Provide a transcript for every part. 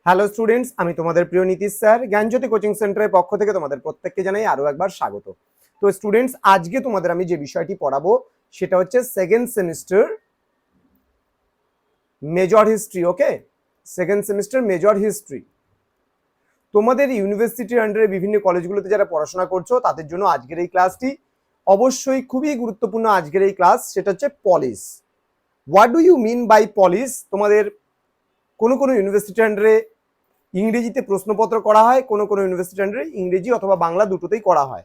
Hello students, আমি তোমাদের প্রিয় নীতিশ স্যার জ্ঞানজ্যোতি কোচিং সেন্টারের পক্ষ থেকে তোমাদের প্রত্যেককে জানাই আরো একবার স্বাগত। তো স্টুডেন্টস, আজকে তোমাদের আমি যে বিষয়টি পড়াবো সেটা হচ্ছে সেকেন্ড সেমিস্টার মেজর হিস্ট্রি। ওকে, সেকেন্ড সেমিস্টার মেজর হিস্ট্রি। তোমাদের ইউনিভার্সিটির আন্ডারে বিভিন্ন কলেজগুলোতে যারা পড়াশোনা করছো তাদের জন্য আজকের এই ক্লাসটি অবশ্যই খুবই গুরুত্বপূর্ণ। আজকের এই ক্লাস সেটা হচ্ছে polis. What do you mean by polis? তোমাদের কোনো কোনো ইউনিভার্সিটির আন্ডারে ইংরেজিতে প্রশ্নপত্র করা হয়, কোনো কোনো ইউনিভার্সিটির আন্ডারে ইংরেজি অথবা বাংলা দুটোতেই করা হয়।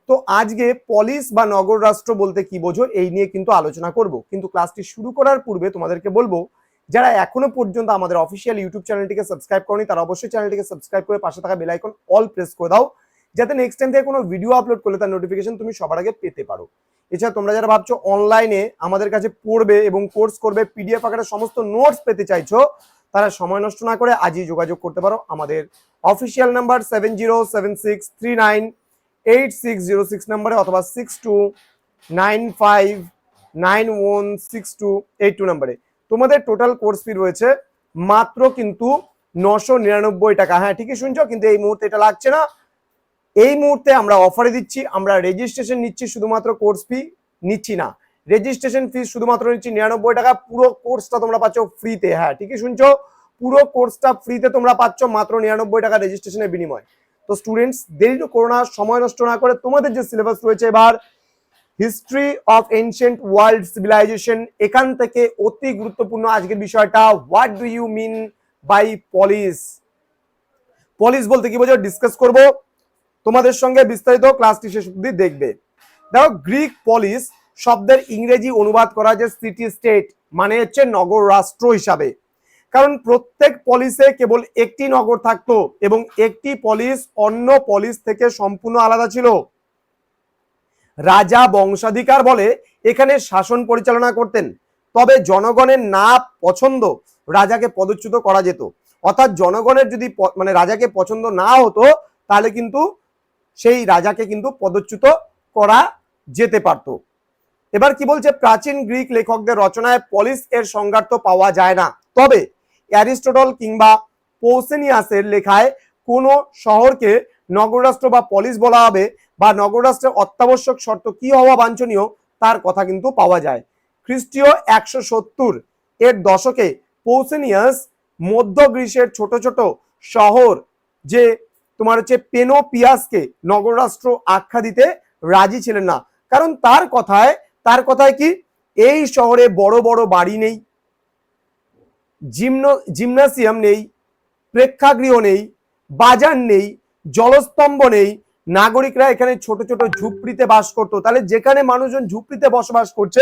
তো আজকে পলিস বা নগর রাষ্ট্র বলতে কি বোঝো এই নিয়ে কিন্তু আলোচনা করব। কিন্তু ক্লাসটি শুরু করার পূর্বে তোমাদেরকে বলবো, যারা এখনো পর্যন্ত আমাদের অফিসিয়াল ইউটিউব চ্যানেলটিকে সাবস্ক্রাইব করনি তারা অবশ্যই চ্যানেলটিকে সাবস্ক্রাইব করে পাশে থাকা বেল আইকন অল প্রেস করে দাও, যাতে নেক্সট টাইম থেকে কোনো ভিডিও আপলোড করলে তার নোটিফিকেশন তুমি সবার আগে পেতে পারো। এছাড়া তোমরা যারা ভাবছো অনলাইনে আমাদের কাছে পড়বে এবং কোর্স করবে, পিডিএফ আকারে সমস্ত নোটস পেতে চাইছো, তারা সময় নষ্ট না করে আজই যোগাযোগ করতে পারো আমাদের অফিসিয়াল নাম্বার 7076398606 নম্বরে অথবা 6295916282 নম্বরে। তোমাদের টোটাল কোর্স ফি রয়েছে মাত্র কিন্তু 999 টাকা। হ্যাঁ, ঠিকই শুনছো, কিন্তু এই মুহূর্তে এটা লাগছে না। এই মুহূর্তে আমরা অফারে দিচ্ছি, আমরা রেজিস্ট্রেশন নিচ্ছি, শুধুমাত্র কোর্স ফি নিচ্ছি না। রেজিস্ট্রেশন ফি শুধুমাত্র নিচ্ছি 99 টাকা। পুরো কোর্সটা তোমরা পাচ্ছ ফ্রিতে। হ্যাঁ, ঠিকই শুনছো, পুরো কোর্সটা ফ্রিতে তোমরা পাচ্ছ মাত্র 99 টাকা রেজিস্ট্রেশনের বিনিময়। তো স্টুডেন্টস, দেরি করো না, সময় নষ্ট না করে তোমাদের যে সিলেবাস রয়েছে এবার history of ancient world civilization, এখান থেকে অতি গুরুত্বপূর্ণ আজকের বিষয়টা what do you mean by polis. Polis বলতে কি বোঝো ডিসকাস করব তোমাদের সঙ্গে বিস্তারিত, ক্লাসটি শেষ অবধি দেখবে। দেখো, গ্রিক পলিস শব্দের ইংরেজি অনুবাদ করা যে সিটি স্টেট, মানে হচ্ছে নগর রাষ্ট্র হিসাবে। কারণ প্রত্যেক পলিসে কেবল একটি নগর থাকতো এবং একটি পলিস অন্য পলিস থেকে সম্পূর্ণ আলাদা ছিল। রাজা বংশাধিকার বলে এখানে শাসন পরিচালনা করতেন, তবে জনগণের না পছন্দ রাজাকে পদচ্যুত করা যেত। অর্থাৎ জনগণের যদি মানে রাজাকে পছন্দ না হতো তাহলে কিন্তু সেই রাজাকে কিন্তু পদচ্যুত করা যেতে পারত। এবার কি বলছে, প্রাচীন গ্রিক লেখকদের রচনায় পলিস এর সংজ্ঞার্থ পাওয়া যায় না, তবে অ্যারিস্টটল কিংবা পৌসেনিয়াসের লেখায় কোন শহরকে নগররাষ্ট্র বা পলিস বলা হবে বা নগররাষ্ট্রের অত্যাবশ্যক শর্ত কি হওয়া বাঞ্ছনীয় তার কথা কিন্তু পাওয়া যায়। খ্রিস্টীয় 170 এর দশকে পৌসেনিয়াস মধ্য গ্রিসের ছোট ছোট শহর যে তোমার হচ্ছে পেনোপিয়াসকে নগররাষ্ট্র আখ্যা দিতে রাজি ছিলেন না। কারণ তার কথায় কি, এই শহরে বড় বড় বাড়ি নেই, জিমনাসিয়াম নেই, প্রেক্ষাগৃহ নেই, বাজার নেই, জলস্তম্ভ নেই, নাগরিকরা এখানে ছোট ছোট ঝুপড়িতে বাস করতো। তাহলে যেখানে মানুষজন ঝুপড়িতে বসবাস করছে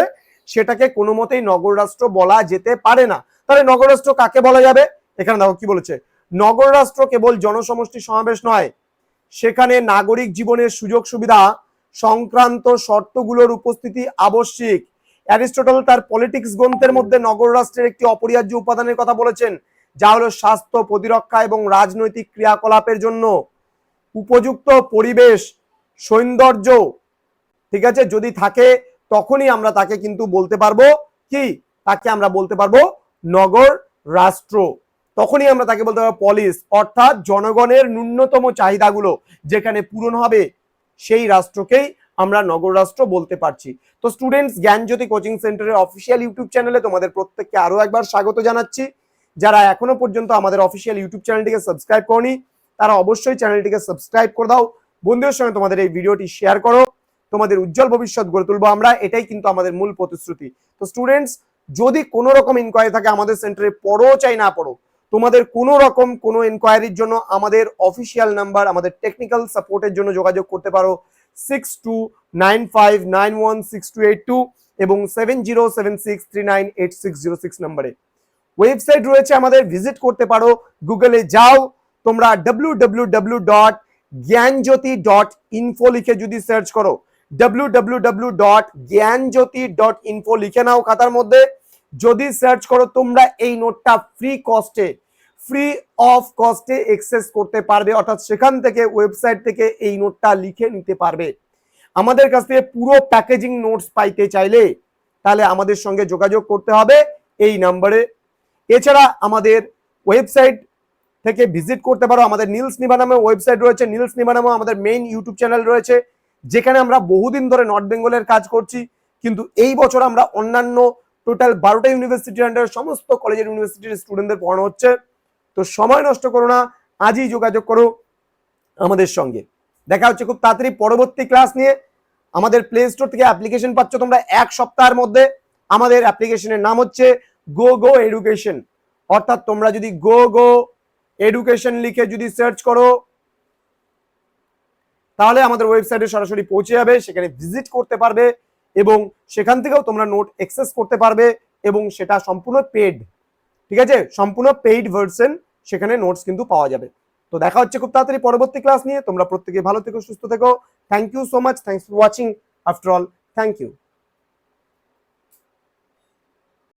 সেটাকে কোনো মতেই নগর রাষ্ট্র বলা যেতে পারে না। তাহলে নগর রাষ্ট্র কাকে বলা যাবে? এখানে দেখো কি বলেছে, নগর রাষ্ট্র কেবল জনসমষ্টি সমাবেশ নয়, সেখানে নাগরিক জীবনের সুযোগ সুবিধা সংক্রান্ত শর্তগুলোর উপস্থিতি আবশ্যিক। অ্যারিস্টটল তার পলিটিক্স গ্রন্থের মধ্যে নগর রাষ্ট্রের একটি অপরিহার্য উপাদানের কথা বলেছেন, যা হলো স্বাস্থ্য, প্রতিরক্ষা এবং রাজনৈতিক ক্রিয়াকলাপের জন্য উপযুক্ত পরিবেশ, সৌন্দর্য, ঠিক আছে, যদি থাকে তখনই আমরা তাকে কিন্তু বলতে পারবো কি, তাকে আমরা বলতে পারবো নগর রাষ্ট্র। তখনই আমরা তাকে বলতে পারবো পলিস, অর্থাৎ জনগণের ন্যূনতম চাহিদাগুলো যেখানে পূরণ হবে সেই রাষ্ট্রকেই আমরা নগর রাষ্ট্র বলতে পারছি। তো স্টুডেন্টস, জ্ঞানজ্যোতি কোচিং সেন্টারের অফিসিয়াল ইউটিউব চ্যানেলে তোমাদের প্রত্যেককে আরো একবার স্বাগত জানাচ্ছি। যারা এখনো পর্যন্ত আমাদের অফিসিয়াল ইউটিউব চ্যানেলটিকে সাবস্ক্রাইব করনি তারা অবশ্যই চ্যানেলটিকে সাবস্ক্রাইব করে দাও, বন্ধুদের সঙ্গে তোমাদের এই ভিডিওটি শেয়ার করো, তোমাদের উজ্জ্বল ভবিষ্যৎ গড়ে তুলবো আমরা, এটাই কিন্তু আমাদের মূল প্রতিশ্রুতি। তো স্টুডেন্টস, যদি কোনো রকম ইনকোয়ারি থাকে আমাদের সেন্টারে, পড়ো চাই না পড়ো, তোমাদের কোনো রকম কোনো ইনকোয়ারির জন্য আমাদের অফিসিয়াল নাম্বার, আমাদের টেকনিক্যাল সাপোর্টের জন্য যোগাযোগ করতে পারো 6295916282 এবং 7076398606 নম্বরে। ওয়েবসাইট রয়েছে আমাদের, ভিজিট করতে পারো, গুগলে যাও তোমরা www.gyanjyoti.info লিখে যদি সার্চ করো, www.gyanjyoti.info লিখে নাও খাতার মধ্যে, যদি সার্চ করো তোমরা এই নোটটা ফ্রি অফ কস্টে অ্যাক্সেস করতে পারবে। অর্থাৎ সেখান থেকে, ওয়েবসাইট থেকে এই নোটটা লিখে নিতে পারবে। আমাদের কাছ থেকে পুরো প্যাকেজিং নোটস পাইতে চাইলে তাহলে আমাদের সঙ্গে যোগাযোগ করতে হবে এই নাম্বারে। এছাড়া আমাদের ওয়েবসাইট থেকে ভিজিট করতে পারো। আমাদের নীলস নিভা নামে ওয়েবসাইট রয়েছে, নীলস নিভা নামে আমাদের মেইন ইউটিউব চ্যানেল রয়েছে, যেখানে আমরা বহুদিন ধরে নর্থ বেঙ্গলের কাজ করছি। কিন্তু এই বছর আমরা অন্যান্য টোটাল 12টা ইউনিভার্সিটির আন্ডারে সমস্ত কলেজের ইউনিভার্সিটির স্টুডেন্টদের পড়ানো হচ্ছে। তো সময় নষ্ট করো না, আজই যোগাযোগ করো আমাদের সঙ্গে। দেখা হচ্ছে খুব তাড়াতাড়ি পরবর্তী ক্লাস নিয়ে। আমাদের প্লে স্টোর থেকে অ্যাপ্লিকেশন পাচ্ছ তোমরা 1 সপ্তাহের মধ্যে। আমাদের অ্যাপ্লিকেশনের নাম হচ্ছে গো গো এডুকেশন, অর্থাৎ তোমরা যদি গো গো এডুকেশন লিখে যদি সার্চ করো তাহলে আমাদের ওয়েবসাইটে সরাসরি পৌঁছে যাবে, সেখানে ভিজিট করতে পারবে এবং সেখান থেকেও তোমরা নোট অ্যাক্সেস করতে পারবে এবং সেটা সম্পূর্ণ পেড, ঠিক আছে, সম্পূর্ণ পেইড ভার্সন, সেখানে নোটস কিন্তু পাওয়া যাবে। তো দেখা হচ্ছে খুব তাড়াতাড়ি পরবর্তী ক্লাস নিয়ে। তোমরা প্রত্যেকে ভালো থেকো, সুস্থ থেকো। Thank you so much, thanks for watching. After all, thank you.